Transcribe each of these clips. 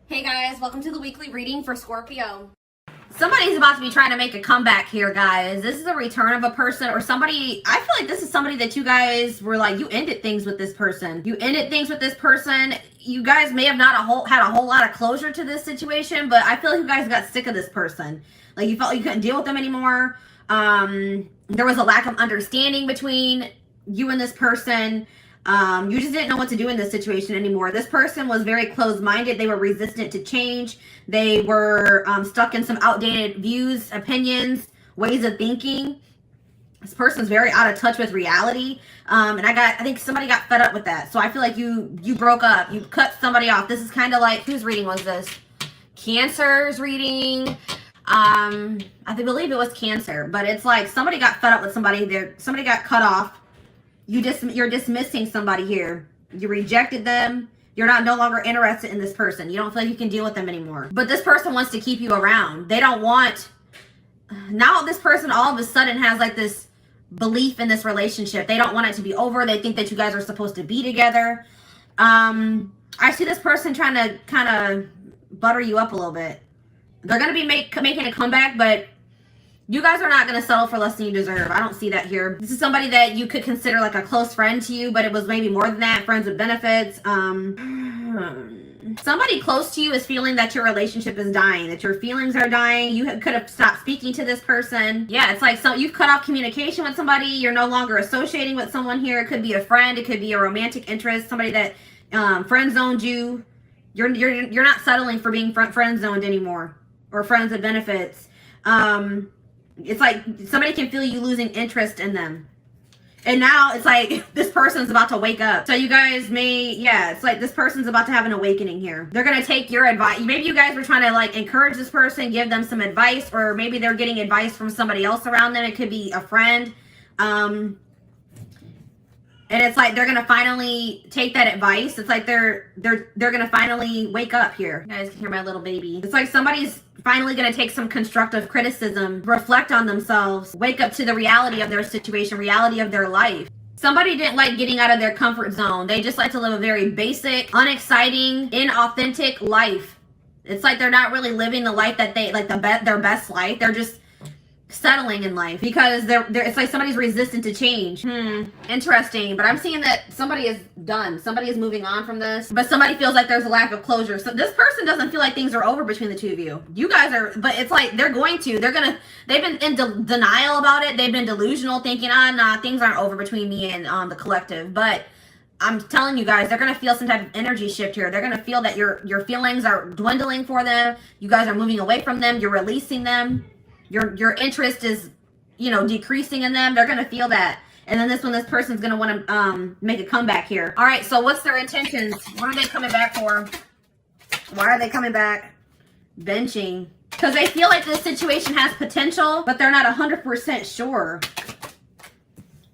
Hey guys, welcome to the weekly reading for Scorpio. Somebody's about to be trying to make a comeback here, guys. This is a return of a person or somebody. I feel like this is somebody that you guys were like, you ended things with this person. You ended things with this person. You guys may have not had a whole lot of closure to this situation, but I feel like you guys got sick of this person. Like you felt like you couldn't deal with them anymore. There was a lack of understanding between you and this person. You just didn't know what to do in this situation anymore. This person was very closed-minded. They were resistant to change. They were stuck in some outdated views, opinions, ways of thinking. This person's very out of touch with reality. And I think somebody got fed up with that. So I feel like you broke up. You cut somebody off. This is kind of like, whose reading was this? Cancer's reading. I believe it was Cancer. But it's like somebody got fed up with somebody. Somebody got cut off. You're dismissing somebody here. You rejected them. You're no longer interested in this person. You don't feel like you can deal with them anymore. But this person wants to keep you around. They don't want... Now this person all of a sudden has like this belief in this relationship. They don't want it to be over. They think that you guys are supposed to be together. I see this person trying to kind of butter you up a little bit. They're going to be making a comeback, but... You guys are not going to settle for less than you deserve. I don't see that here. This is somebody that you could consider like a close friend to you, but it was maybe more than that. Friends with benefits. Somebody close to you is feeling that your relationship is dying, that your feelings are dying. You could have stopped speaking to this person. Yeah, it's like you've cut off communication with somebody. You're no longer associating with someone here. It could be a friend. It could be a romantic interest. Somebody that friend zoned you. You're not settling for being friend zoned anymore, or friends with benefits. It's like somebody can feel you losing interest in them. And now it's like this person's about to wake up. So you guys it's like this person's about to have an awakening here. They're going to take your advice. Maybe you guys were trying to like encourage this person, give them some advice, or maybe they're getting advice from somebody else around them. It could be a friend. And it's like they're going to finally take that advice. It's like they're going to finally wake up here. You guys can hear my little baby. It's like somebody's finally going to take some constructive criticism, reflect on themselves, wake up to the reality of their situation, reality of their life. Somebody didn't like getting out of their comfort zone. They just like to live a very basic, unexciting, inauthentic life. It's like they're not really living the life that they like, their best life. They're just settling in life because it's like somebody's resistant to change. Interesting. But I'm seeing that somebody is done. Somebody is moving on from this, but somebody feels like there's a lack of closure. So this person doesn't feel like things are over between the two of you. You guys are, but it's like they've been in denial about it. They've been delusional, thinking, nah, things aren't over between me and the collective. But I'm telling you guys, they're going to feel some type of energy shift here. They're going to feel that your feelings are dwindling for them. You guys are moving away from them. You're releasing them. Your interest is, decreasing in them. They're going to feel that. And then this person's going to want to make a comeback here. All right, so what's their intentions? What are they coming back for? Why are they coming back? Benching. Because they feel like this situation has potential, but they're not 100% sure.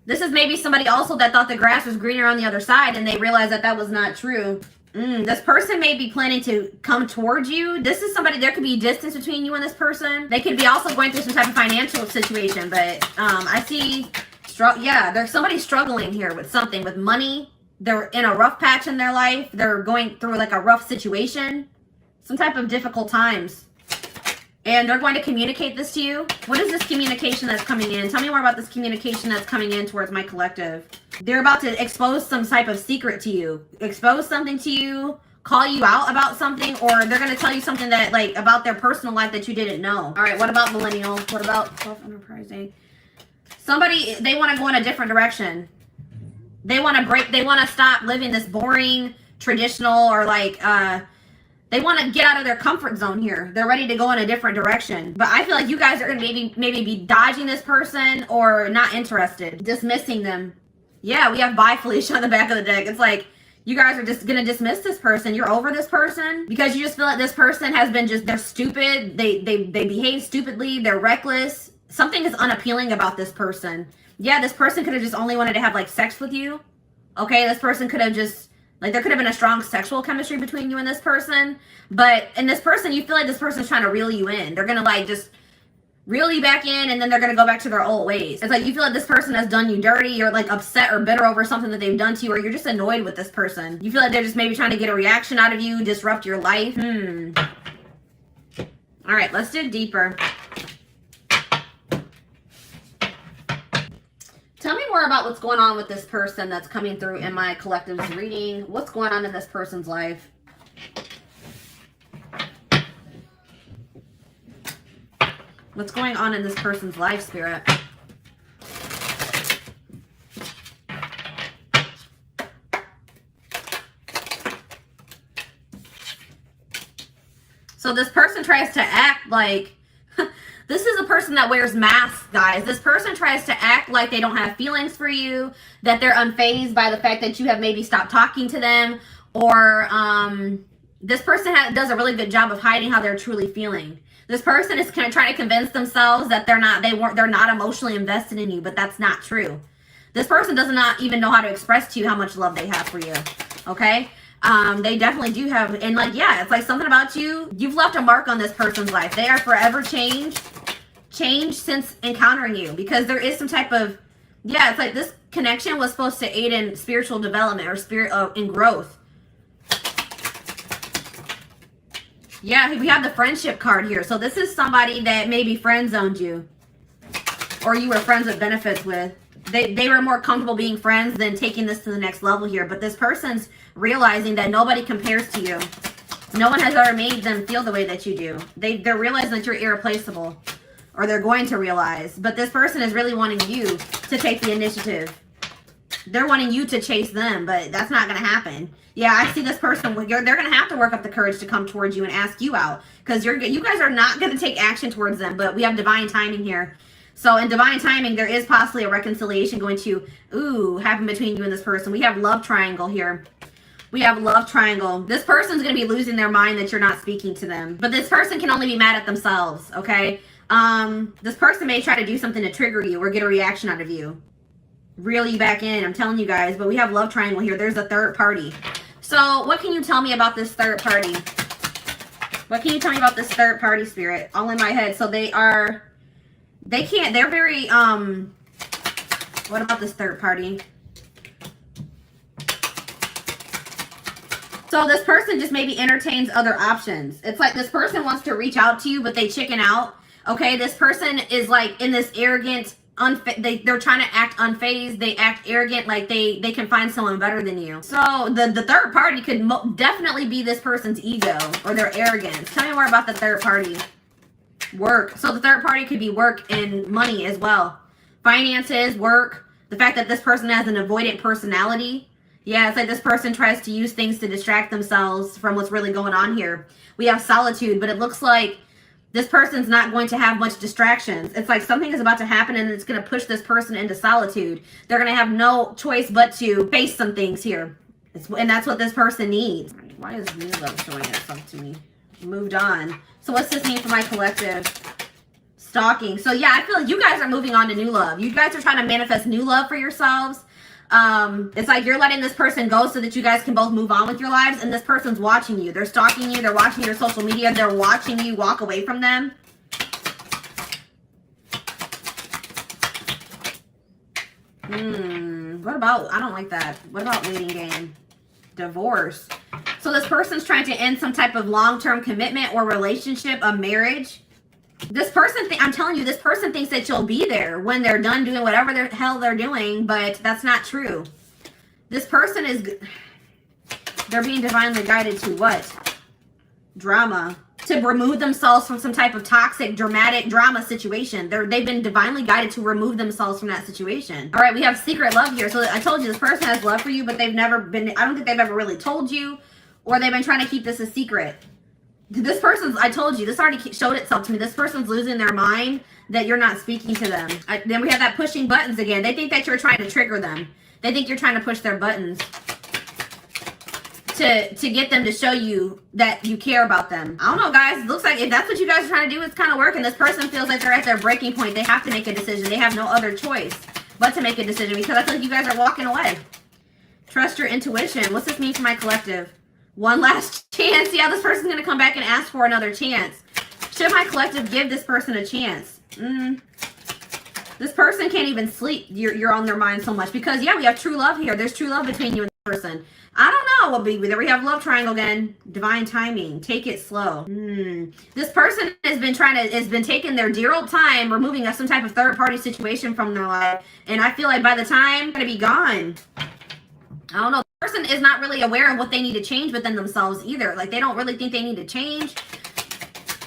This is maybe somebody also that thought the grass was greener on the other side, and they realized that was not true. This person may be planning to come towards you. This is somebody, there could be distance between you and this person. They could be also going through some type of financial situation, but I see, there's somebody struggling here with something, with money. They're in a rough patch in their life. They're going through like a rough situation, some type of difficult times. And they're going to communicate this to you. What is this communication that's coming in? Tell me more about this communication that's coming in towards my collective. They're about to expose some type of secret to you. Expose something to you. Call you out about something. Or they're going to tell you something that, like, about their personal life that you didn't know. All right, what about millennial? What about self-enterprising? Somebody, they want to go in a different direction. They want to stop living this boring, traditional, or like, they want to get out of their comfort zone here. They're ready to go in a different direction. But I feel like you guys are going to maybe be dodging this person or not interested. Dismissing them. Yeah, we have bye Felicia on the back of the deck. It's like you guys are just going to dismiss this person. You're over this person because you just feel like this person has been they're stupid. They behave stupidly. They're reckless. Something is unappealing about this person. Yeah, this person could have just only wanted to have like sex with you. Okay, this person could have just... Like, there could have been a strong sexual chemistry between you and this person. But in this person, you feel like this person's trying to reel you in. They're going to, like, just reel you back in, and then they're going to go back to their old ways. It's like you feel like this person has done you dirty. You're like upset or bitter over something that they've done to you, or you're just annoyed with this person. You feel like they're just maybe trying to get a reaction out of you, disrupt your life. All right, let's dig deeper. Tell me more about what's going on with this person that's coming through in my collective's reading. What's going on in this person's life? What's going on in this person's life, Spirit? So this person tries to act like, this is a person that wears masks, guys. This person tries to act like they don't have feelings for you, that they're unfazed by the fact that you have maybe stopped talking to them, or this person does a really good job of hiding how they're truly feeling. This person is kind of trying to convince themselves that they're not emotionally invested in you, but that's not true. This person does not even know how to express to you how much love they have for you. Okay? They definitely do have, and like, yeah, it's like something about you. You've left a mark on this person's life. They are forever changed since encountering you, because there is some type of, yeah, it's like this connection was supposed to aid in spiritual development or in growth. Yeah, we have the friendship card here. So this is somebody that maybe friend zoned you, or you were friends with benefits with. They were more comfortable being friends than taking this to the next level here. But this person's realizing that nobody compares to you. No one has ever made them feel the way that you do. They're realizing that you're irreplaceable, or they're going to realize. But this person is really wanting you to take the initiative. They're wanting you to chase them, but that's not going to happen. Yeah, I see this person. They're going to have to work up the courage to come towards you and ask you out, because you guys are not going to take action towards them. But we have divine timing here. So in divine timing, there is possibly a reconciliation going to happen between you and this person. We have love triangle here. We have love triangle. This person's going to be losing their mind that you're not speaking to them. But this person can only be mad at themselves, okay? This person may try to do something to trigger you or get a reaction out of you. Reel you back in, I'm telling you guys. But we have love triangle here. There's a third party. So what can you tell me about this third party? What can you tell me about this third party, Spirit? All in my head. So they're very, what about this third party? So this person just maybe entertains other options. It's like this person wants to reach out to you, but they chicken out. Okay, this person is like in this arrogant, they're trying to act unfazed. They act arrogant, like they can find someone better than you. So the third party could definitely be this person's ego or their arrogance. Tell me more about the third party. Work. So the third party could be work and money as well. Finances, work. The fact that this person has an avoidant personality. Yeah, it's like this person tries to use things to distract themselves from what's really going on here. We have solitude, but it looks like this person's not going to have much distractions. It's like something is about to happen and it's going to push this person into solitude. They're going to have no choice but to face some things here. And that's what this person needs. Why is new love showing itself to me? Moved on. So what's this mean for my collective? Stalking. So yeah, I feel like you guys are moving on to new love. You guys are trying to manifest new love for yourselves. It's like you're letting this person go so that you guys can both move on with your lives, and this person's watching you. They're stalking you. They're watching your social media. They're watching you walk away from them. What about, I don't like that. What about waiting game? Divorce. So this person's trying to end some type of long-term commitment or relationship, a marriage. This person, I'm telling you, this person thinks that you'll be there when they're done doing whatever the hell they're doing, but that's not true. This person they're being divinely guided to what? Drama. To remove themselves from some type of toxic, dramatic drama situation. They've been divinely guided to remove themselves from that situation. All right, we have secret love here. So I told you this person has love for you, but they've never been, I don't think they've ever really told you, or they've been trying to keep this a secret. This person's, I told you, this already showed itself to me. This person's losing their mind that you're not speaking to them. Then we have that pushing buttons again. They think that you're trying to trigger them. They think you're trying to push their buttons to get them to show you that you care about them. I don't know, guys. It looks like if that's what you guys are trying to do, it's kind of working. This person feels like they're at their breaking point. They have to make a decision. They have no other choice but to make a decision, because I feel like you guys are walking away. Trust your intuition. What's this mean for my collective? One last chance. Yeah, this person's going to come back and ask for another chance. Should my collective give this person a chance? This person can't even sleep. You're on their mind so much because, yeah, we have true love here. There's true love between you and the person. I don't know what there we have love triangle again. Divine timing. Take it slow. This person has been taking their dear old time removing some type of third party situation from their life. And I feel like by the time they're going to be gone, I don't know. The person is not really aware of what they need to change within themselves either. Like they don't really think they need to change.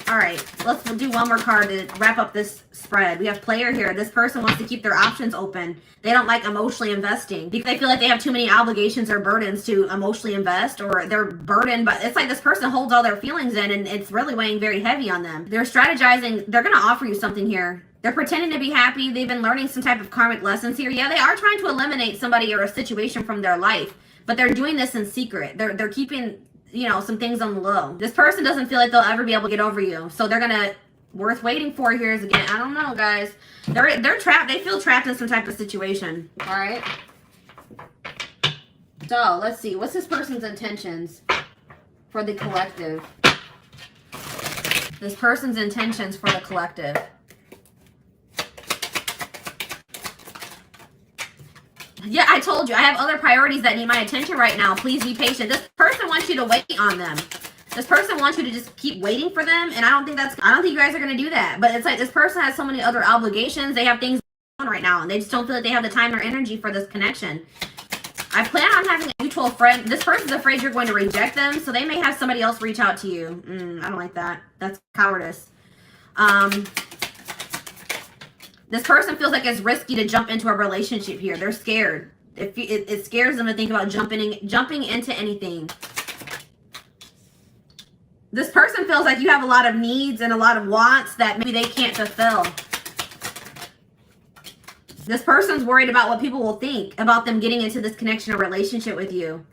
All right, let's do one more card to wrap up this spread. We have player here. This person wants to keep their options open. They don't like emotionally investing because they feel like they have too many obligations or burdens to emotionally invest, or they're burdened. But it's like this person holds all their feelings in and it's really weighing very heavy on them. They're strategizing. They're going to offer you something here. They're pretending to be happy. They've been learning some type of karmic lessons here. Yeah, they are trying to eliminate somebody or a situation from their life, but they're doing this in secret. They're keeping, you know, some things on the low. This person doesn't feel like they'll ever be able to get over you. So they're gonna, worth waiting for here is again, I don't know, guys. They're trapped. They feel trapped in some type of situation. All right. So let's see. What's this person's intentions for the collective? This person's intentions for the collective. Yeah, I told you, I have other priorities that need my attention right now. Please be patient. This person wants you to wait on them. This person wants you to just keep waiting for them, and I don't think you guys are going to do that. But it's like this person has so many other obligations. They have things going on right now, and they just don't feel like they have the time or energy for this connection. I plan on having a mutual friend. This person's afraid you're going to reject them, so they may have somebody else reach out to you. I don't like that. That's cowardice. This person feels like it's risky to jump into a relationship here. They're scared. It scares them to think about jumping into anything. This person feels like you have a lot of needs and a lot of wants that maybe they can't fulfill. This person's worried about what people will think about them getting into this connection or relationship with you.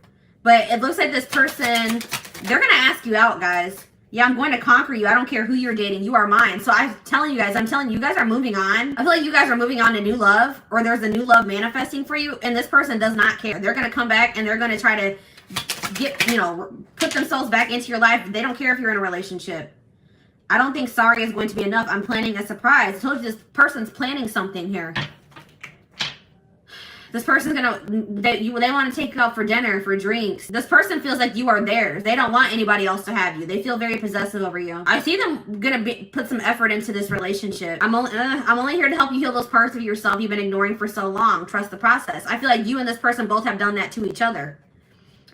But it looks like this person, they're going to ask you out, guys. Yeah, I'm going to conquer you. I don't care who you're dating. You are mine. So I'm telling you guys are moving on. I feel like you guys are moving on to new love, or there's a new love manifesting for you. And this person does not care. They're going to come back and they're going to try to put themselves back into your life. They don't care if you're in a relationship. I don't think sorry is going to be enough. I'm planning a surprise. I told you this person's planning something here. This person's they want to take you out for dinner, for drinks. This person feels like you are theirs. They don't want anybody else to have you. They feel very possessive over you. I see them put some effort into this relationship. I'm only here to help you heal those parts of yourself you've been ignoring for so long. Trust the process. I feel like you and this person both have done that to each other.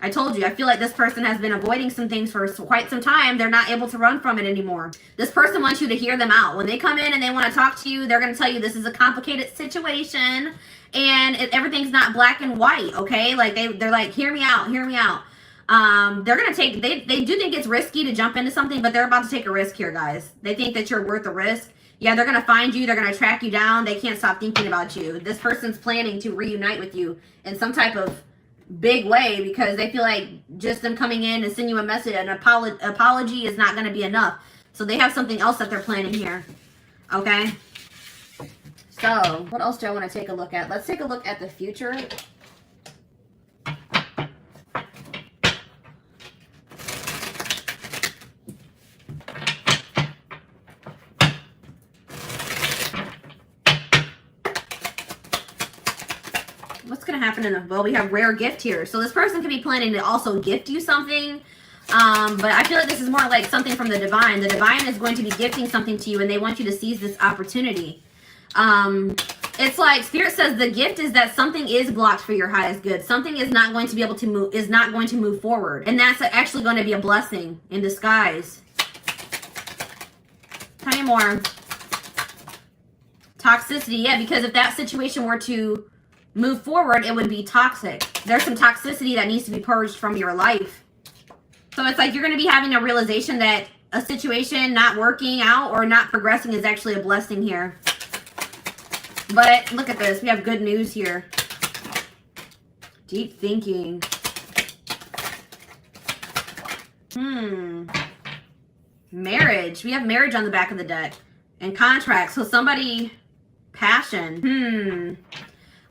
I told you, I feel like this person has been avoiding some things for quite some time. They're not able to run from it anymore. This person wants you to hear them out. When they come in and they want to talk to you, they're going to tell you this is a complicated situation and everything's not black and white, okay? Like they're like, hear me out, hear me out. They're going to take, they do think it's risky to jump into something, but they're about to take a risk here, guys. They think that you're worth the risk. Yeah, they're going to find you. They're going to track you down. They can't stop thinking about you. This person's planning to reunite with you in some type of big way because they feel like just them coming in and sending you a message, an apology is not going to be enough. So they have something else that they're planning here. Okay. So what else do I want to take a look at? Let's take a look at the future. What's going to happen in the, well, we have rare gift here. So this person could be planning to also gift you something. But I feel like this is more like something from the divine. The divine is going to be gifting something to you and they want you to seize this opportunity. It's like Spirit says the gift is that something is blocked for your highest good. Something is not going to be able to move, is not going to move forward. And that's actually going to be a blessing in disguise. Tell me more. Toxicity, yeah, because if that situation were to move forward, it would be toxic. There's some toxicity that needs to be purged from your life. So it's like you're going to be having a realization that a situation not working out or not progressing is actually a blessing here. But look at this. We have good news here. Deep thinking. Marriage. We have marriage on the back of the deck. And contract. So somebody, passion.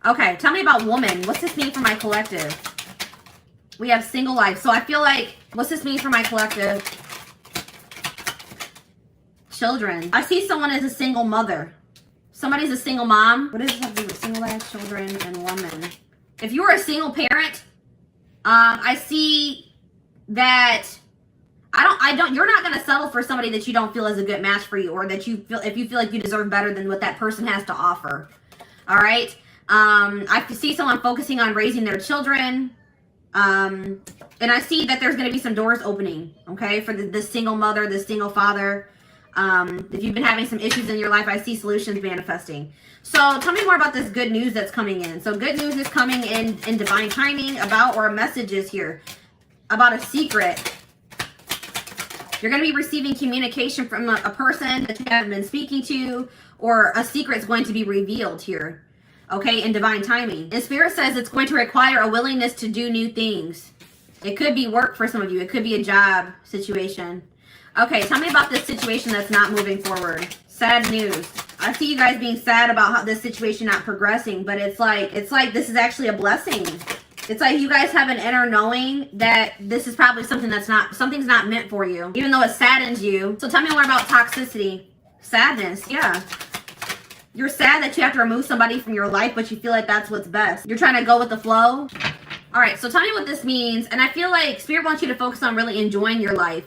Okay, tell me about woman. What's this mean for my collective? We have single life. So I feel like, what's this mean for my collective? children. I see someone as a single mother. Somebody's a single mom. What does this have to do with single life, children, and woman? If you're a single parent, I see that you're not going to settle for somebody that you don't feel is a good match for you, or that you feel, if you feel like you deserve better than what that person has to offer. All right. I see someone focusing on raising their children. And I see that there's going to be some doors opening, okay, for the single mother, the single father. If you've been having some issues in your life, I see solutions manifesting. So tell me more about this good news that's coming in. So good news is coming in divine timing about, or a message is here about a secret. You're going to be receiving communication from a person that you haven't been speaking to, or a secret is going to be revealed here. Okay, in divine timing. And Spirit says it's going to require a willingness to do new things. It could be work for some of you. It could be a job situation. Okay, tell me about this situation that's not moving forward. Sad news. I see you guys being sad about how this situation not progressing, but it's like this is actually a blessing. It's like you guys have an inner knowing that this is probably something's not meant for you, even though it saddens you. So tell me more about toxicity. Sadness, yeah. You're sad that you have to remove somebody from your life, but you feel like that's what's best. You're trying to go with the flow. All right, so tell me what this means. And I feel like Spirit wants you to focus on really enjoying your life,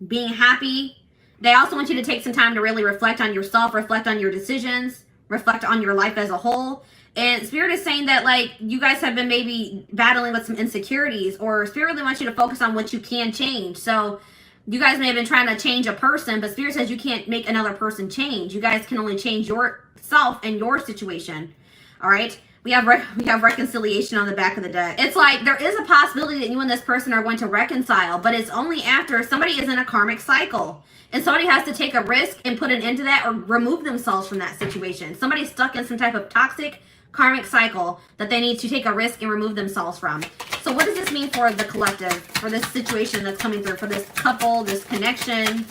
being happy. They also want you to take some time to really reflect on yourself, reflect on your decisions, reflect on your life as a whole. And Spirit is saying that, like, you guys have been maybe battling with some insecurities, or Spirit really wants you to focus on what you can change. So you guys may have been trying to change a person, but Spirit says you can't make another person change. You guys can only change yourself and your situation. All right. We have reconciliation on the back of the deck. It's like there is a possibility that you and this person are going to reconcile, but it's only after somebody is in a karmic cycle and somebody has to take a risk and put an end to that, or remove themselves from that situation. Somebody's stuck in some type of toxic karmic cycle that they need to take a risk and remove themselves from. So what does this mean for the collective, for this situation that's coming through, for this couple, this connection?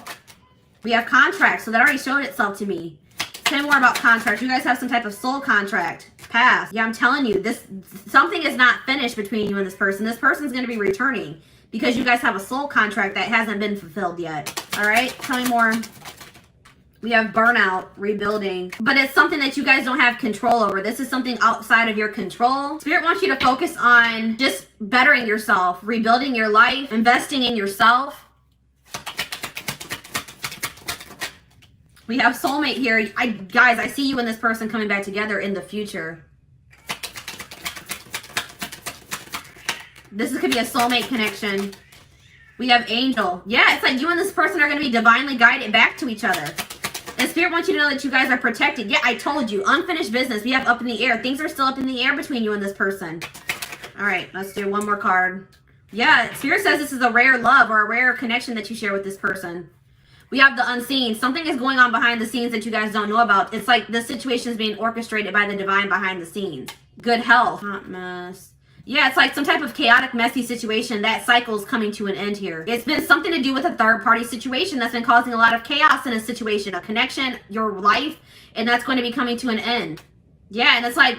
We have contracts, so that already showed itself to me. Tell me more about contracts. You guys have some type of soul contract. Past. Yeah, I'm telling you, something is not finished between you and this person. This person's going to be returning because you guys have a soul contract that hasn't been fulfilled yet. All right, tell me more. We have burnout, rebuilding, but it's something that you guys don't have control over. This is something outside of your control. Spirit wants you to focus on just bettering yourself, rebuilding your life, investing in yourself. We have soulmate here. Guys, I see you and this person coming back together in the future. This could be a soulmate connection. We have angel. Yeah, it's like you and this person are going to be divinely guided back to each other. And Spirit wants you to know that you guys are protected. Yeah, I told you. Unfinished business. We have up in the air. Things are still up in the air between you and this person. All right, let's do one more card. Yeah, Spirit says this is a rare love or a rare connection that you share with this person. We have the unseen. Something is going on behind the scenes that you guys don't know about. It's like the situation is being orchestrated by the divine behind the scenes. Good health. Hot mess. Yeah, it's like some type of chaotic, messy situation. That cycle is coming to an end here. It's been something to do with a third-party situation that's been causing a lot of chaos in a situation, a connection, your life, and that's going to be coming to an end. Yeah, and it's like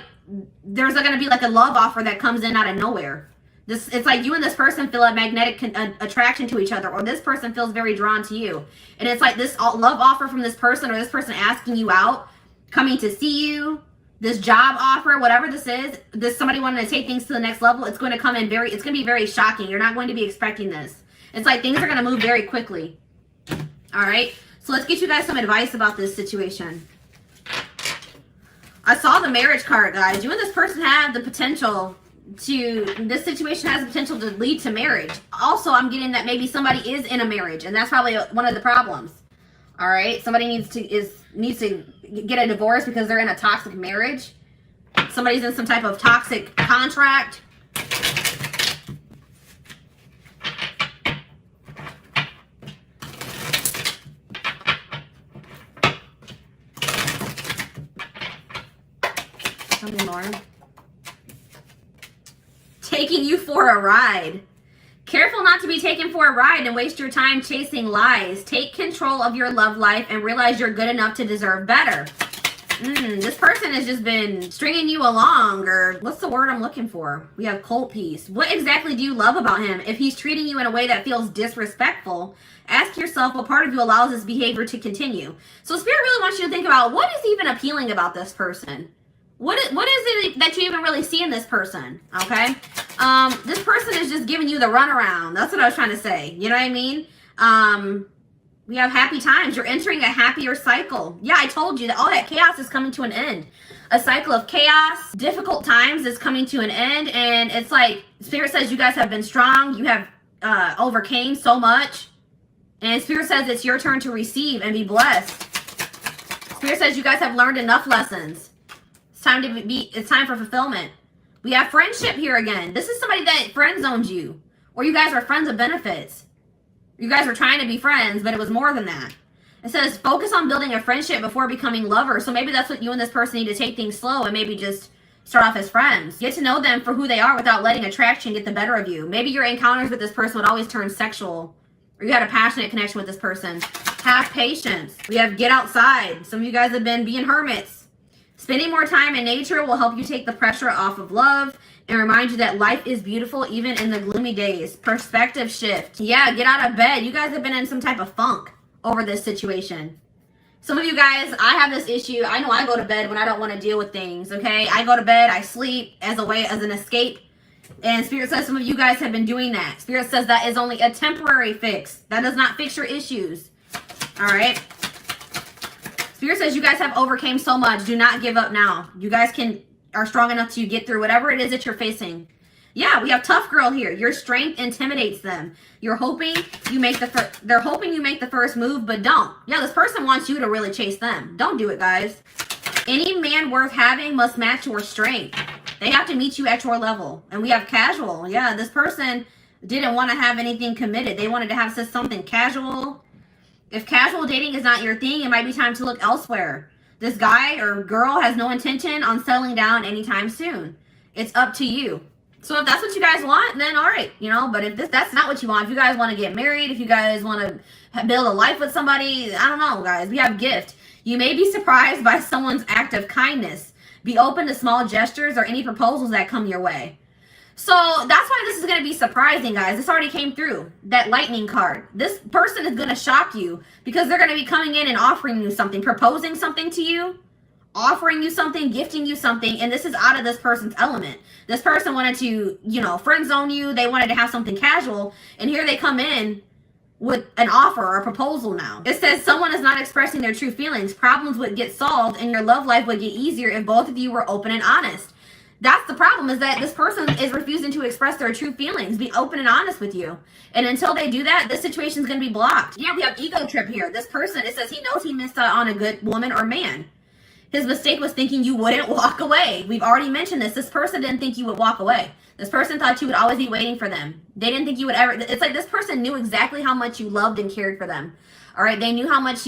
there's going to be like a love offer that comes in out of nowhere. It's like you and this person feel a magnetic attraction to each other, or this person feels very drawn to you. And it's like this love offer from this person, or this person asking you out, coming to see you, this job offer, whatever this is, this somebody wanting to take things to the next level. It's going to come in it's going to be very shocking. You're not going to be expecting this. It's like things are going to move very quickly. All right. So let's get you guys some advice about this situation. I saw the marriage card, guys. You and this person have the potential this situation has the potential to lead to marriage. Also, I'm getting that maybe somebody is in a marriage, and that's probably one of the problems. All right, somebody needs to get a divorce because they're in a toxic marriage. Somebody's in some type of toxic contract. Tell me more. Taking you for a ride. Careful not to be taken for a ride and waste your time chasing lies. Take control of your love life and realize you're good enough to deserve better. This person has just been stringing you along, or what's the word I'm looking for? We have cold piece. What exactly do you love about him? If he's treating you in a way that feels disrespectful, ask yourself what part of you allows this behavior to continue. So Spirit really wants you to think about what is even appealing about this person. What is it that you even really see in this person, okay? This person is just giving you the runaround. That's what I was trying to say. You know what I mean? We have happy times. You're entering a happier cycle. Yeah, I told you that all that chaos is coming to an end. A cycle of chaos, difficult times is coming to an end. And it's like, Spirit says you guys have been strong. You have overcame so much. And Spirit says it's your turn to receive and be blessed. Spirit says you guys have learned enough lessons. It's time for fulfillment. We have friendship here again. This is somebody that friend zoned you. Or you guys are friends of benefits. You guys were trying to be friends, but it was more than that. It says focus on building a friendship before becoming lovers. So maybe that's what you and this person need to take things slow and maybe just start off as friends. Get to know them for who they are without letting attraction get the better of you. Maybe your encounters with this person would always turn sexual. Or you had a passionate connection with this person. Have patience. We have get outside. Some of you guys have been being hermits. Spending more time in nature will help you take the pressure off of love and remind you that life is beautiful even in the gloomy days. Perspective shift. Yeah, get out of bed. You guys have been in some type of funk over this situation. Some of you guys, I have this issue. I know I go to bed when I don't want to deal with things, okay? I go to bed, I sleep as an escape. And Spirit says some of you guys have been doing that. Spirit says that is only a temporary fix. That does not fix your issues. All right? Spirit says you guys have overcame so much. Do not give up now. You guys are strong enough to get through whatever it is that you're facing. Yeah, we have tough girl here. Your strength intimidates them. You're hoping you make they're hoping you make the first move, but don't. Yeah, this person wants you to really chase them. Don't do it, guys. Any man worth having must match your strength. They have to meet you at your level. And we have casual. Yeah, this person didn't want to have anything committed. They wanted to have something casual. If casual dating is not your thing, it might be time to look elsewhere. This guy or girl has no intention on settling down anytime soon. It's up to you. So if that's what you guys want, then all right, but if that's not what you want, if you guys want to get married, if you guys want to build a life with somebody, I don't know, guys. We have gift. You may be surprised by someone's act of kindness. Be open to small gestures or any proposals that come your way. So that's why this is going to be surprising, guys. This already came through. That lightning card. This person is going to shock you because they're going to be coming in and offering you something, proposing something to you, offering you something, gifting you something, and this is out of this person's element. This person wanted to, friend zone you. They wanted to have something casual, and here they come in with an offer or a proposal now. It says someone is not expressing their true feelings. Problems would get solved, and your love life would get easier if both of you were open and honest. That's the problem, is that this person is refusing to express their true feelings, be open and honest with you. And until they do that, this situation is going to be blocked. Yeah, we have ego trip here. This person, it says he knows he missed out on a good woman or man. His mistake was thinking you wouldn't walk away. We've already mentioned this. This person didn't think you would walk away. This person thought you would always be waiting for them. They didn't think you would ever. It's like this person knew exactly how much you loved and cared for them. All right, they knew how much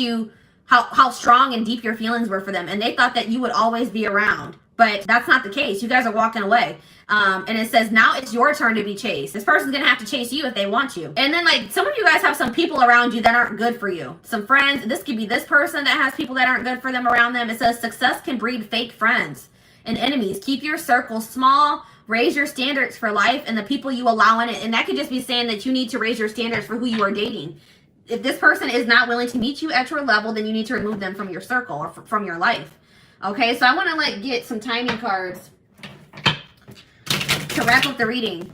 how strong and deep your feelings were for them. And they thought that you would always be around. But that's not the case. You guys are walking away. And it says, now it's your turn to be chased. This person's going to have to chase you if they want you. And then, some of you guys have some people around you that aren't good for you. Some friends. This could be this person that has people that aren't good for them around them. It says, success can breed fake friends and enemies. Keep your circle small. Raise your standards for life and the people you allow in it. And that could just be saying that you need to raise your standards for who you are dating. If this person is not willing to meet you at your level, then you need to remove them from your circle or from your life. Okay, so I want to get some timing cards to wrap up the reading.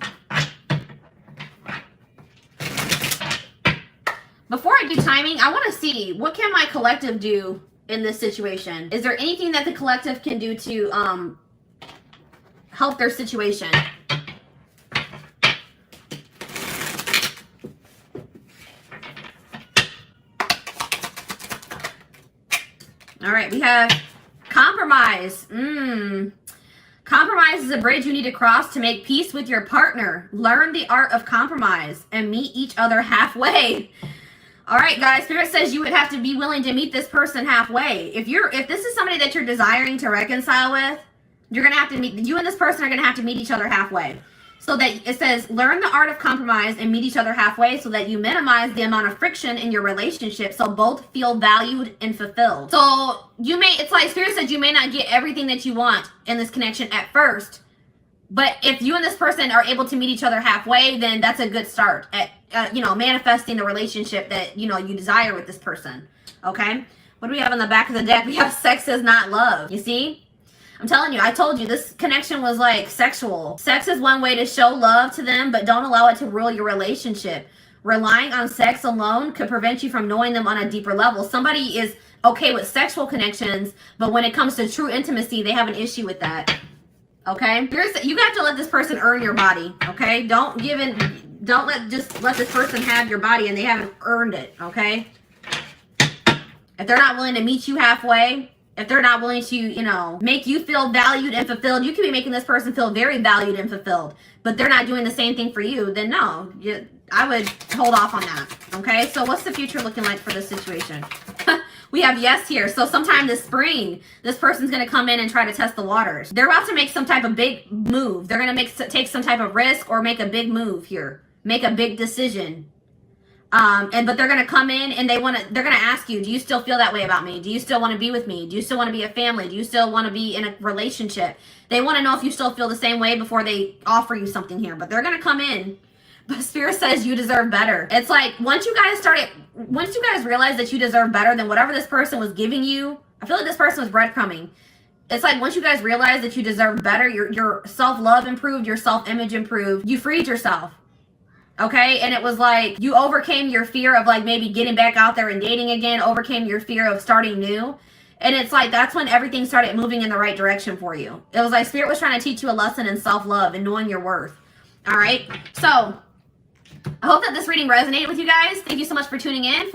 Before I do timing, I want to see what can my collective do in this situation. Is there anything that the collective can do to help their situation? All right, we have compromise. Compromise is a bridge you need to cross to make peace with your partner. Learn the art of compromise and meet each other halfway. All right, guys, Spirit says you would have to be willing to meet this person halfway. If this is somebody that you're desiring to reconcile with, you're going to have to meet, you and this person are going to have to meet each other halfway. So that it says, learn the art of compromise and meet each other halfway so that you minimize the amount of friction in your relationship so both feel valued and fulfilled. So it's like Spirit says you may not get everything that you want in this connection at first, but if you and this person are able to meet each other halfway, then that's a good start at, manifesting the relationship that, you desire with this person. Okay? What do we have on the back of the deck? We have sex is not love. You see? I'm telling you, I told you this connection was like sexual. Sex is one way to show love to them, but don't allow it to rule your relationship. Relying on sex alone could prevent you from knowing them on a deeper level. Somebody is okay with sexual connections, but when it comes to true intimacy, they have an issue with that. Okay? You have to let this person earn your body. Okay? Don't let this person have your body and they haven't earned it. Okay? If they're not willing to meet you halfway, if they're not willing to, make you feel valued and fulfilled, you could be making this person feel very valued and fulfilled, but they're not doing the same thing for you, then no, I would hold off on that. Okay, so what's the future looking like for this situation? We have yes here. So sometime this spring, this person's going to come in and try to test the waters. They're about to make some type of big move. They're going to take some type of risk or make a big move here, make a big decision. But they're gonna come in and they're gonna ask you, do you still feel that way about me? Do you still want to be with me? Do you still want to be a family? Do you still want to be in a relationship? They want to know if you still feel the same way before they offer you something here. But they're gonna come in. But Spirit says you deserve better. It's like once you guys realize that you deserve better than whatever this person was giving you. I feel like this person was breadcrumbing. It's like once you guys realize that you deserve better, your self-love improved, your self-image improved, you freed yourself. Okay, and it was like you overcame your fear of like maybe getting back out there and dating again, overcame your fear of starting new. And it's like that's when everything started moving in the right direction for you. It was like Spirit was trying to teach you a lesson in self-love and knowing your worth. All right, so I hope that this reading resonated with you guys. Thank you so much for tuning in.